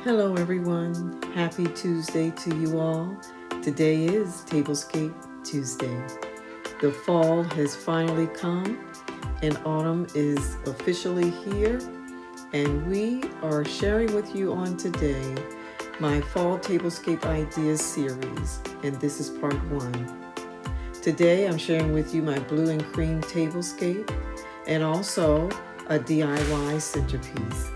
Hello everyone, happy Tuesday to you all. Today is Tablescape Tuesday. The fall has finally come and autumn is officially here, and we are sharing with you on today my Fall Tablescape Ideas series, and this is part 1. Today I'm sharing with you my blue and cream tablescape and also a DIY centerpiece.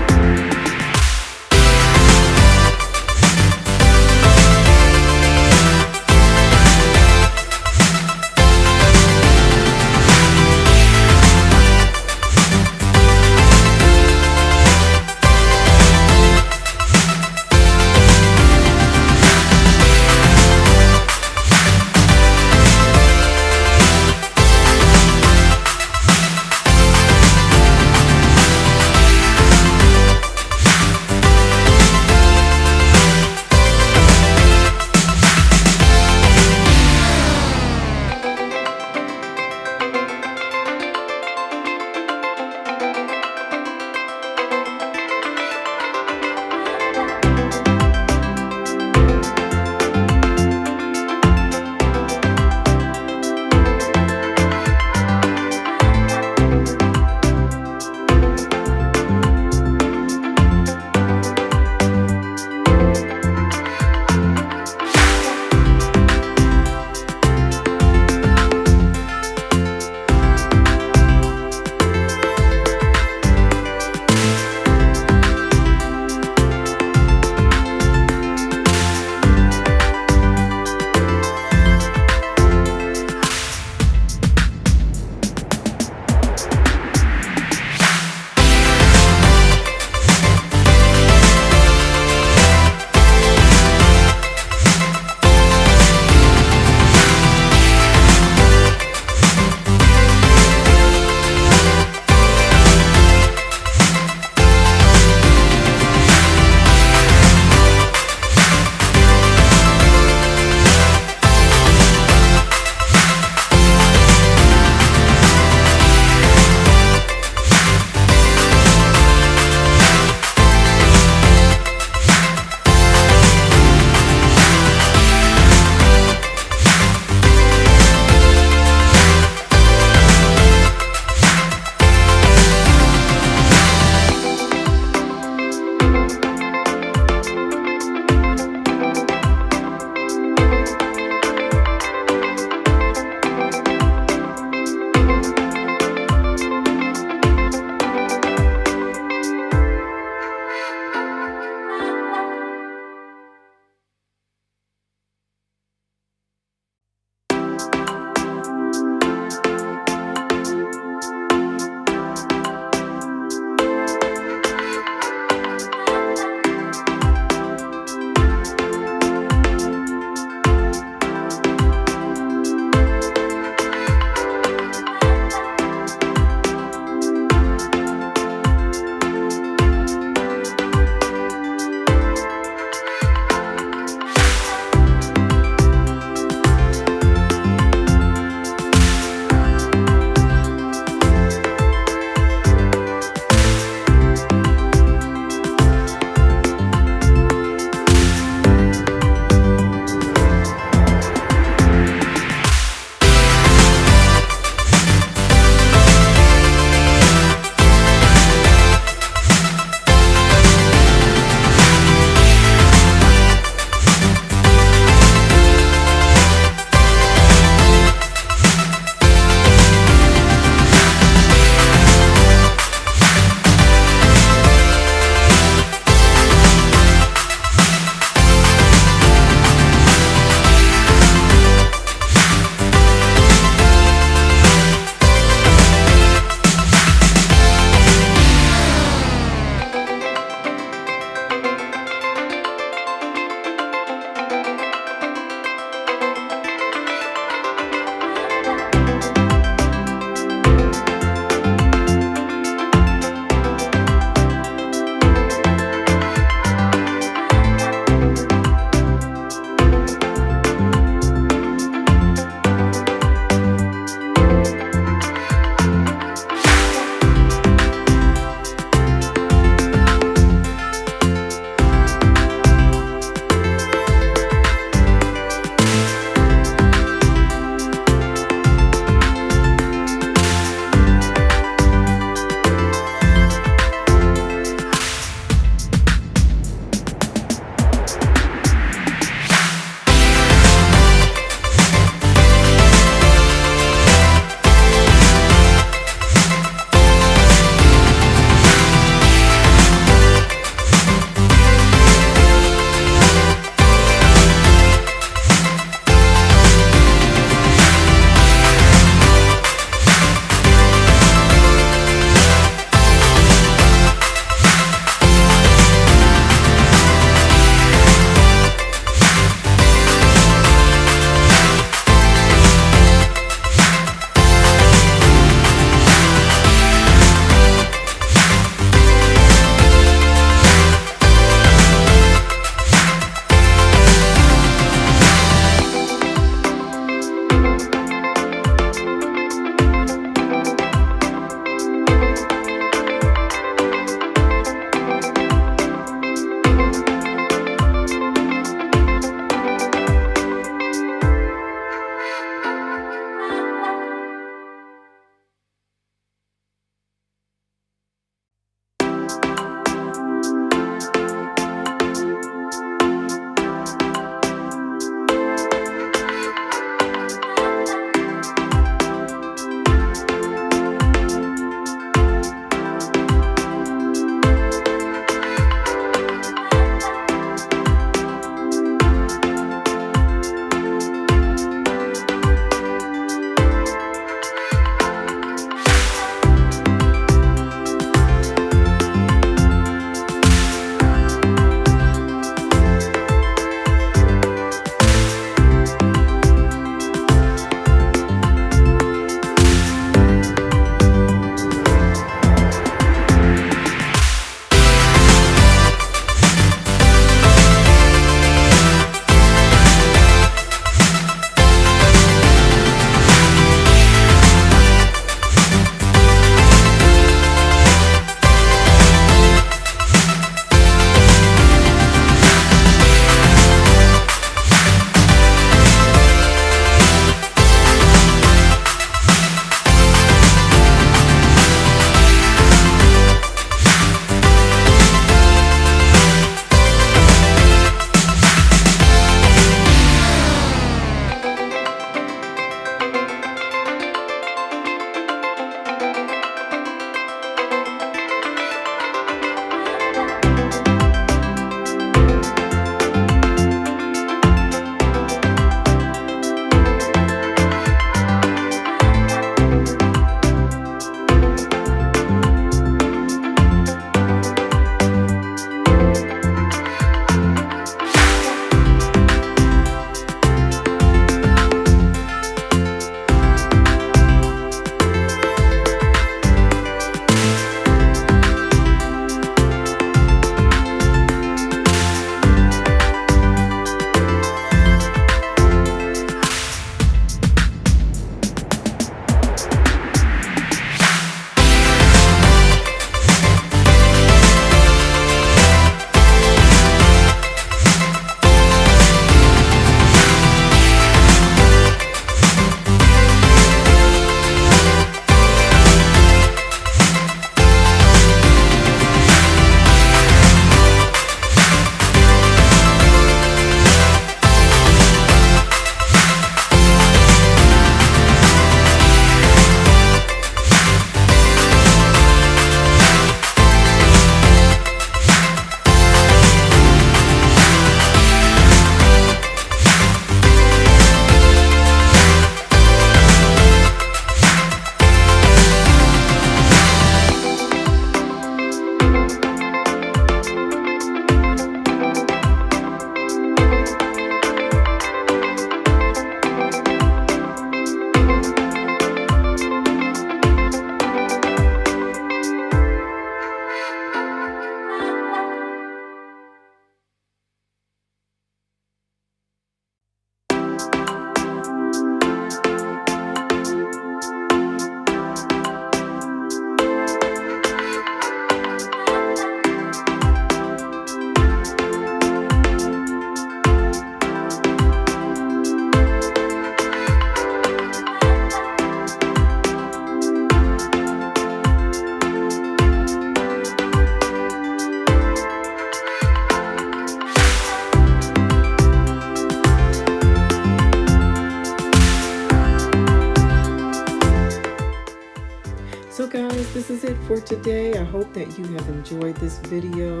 is it for today. I hope that you have enjoyed this video,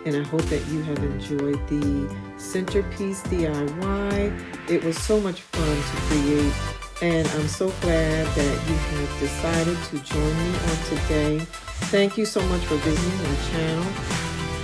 and I hope that you have enjoyed the centerpiece DIY. It was so much fun to create, and I'm so glad that you have decided to join me on today. Thank you so much for visiting my channel.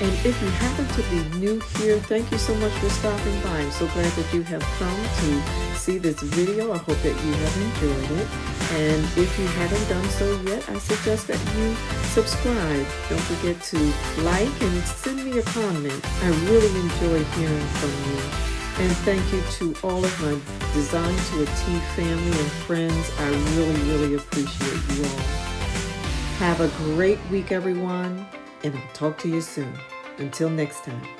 And if you happen to be new here, thank you so much for stopping by. I'm so glad that you have come to see this video. I hope that you have enjoyed it. And if you haven't done so yet, I suggest that you subscribe. Don't forget to like and send me a comment. I really enjoy hearing from you. And thank you to all of my Design to a T family and friends. I really appreciate you all. Have a great week, everyone, and I'll talk to you soon. Until next time.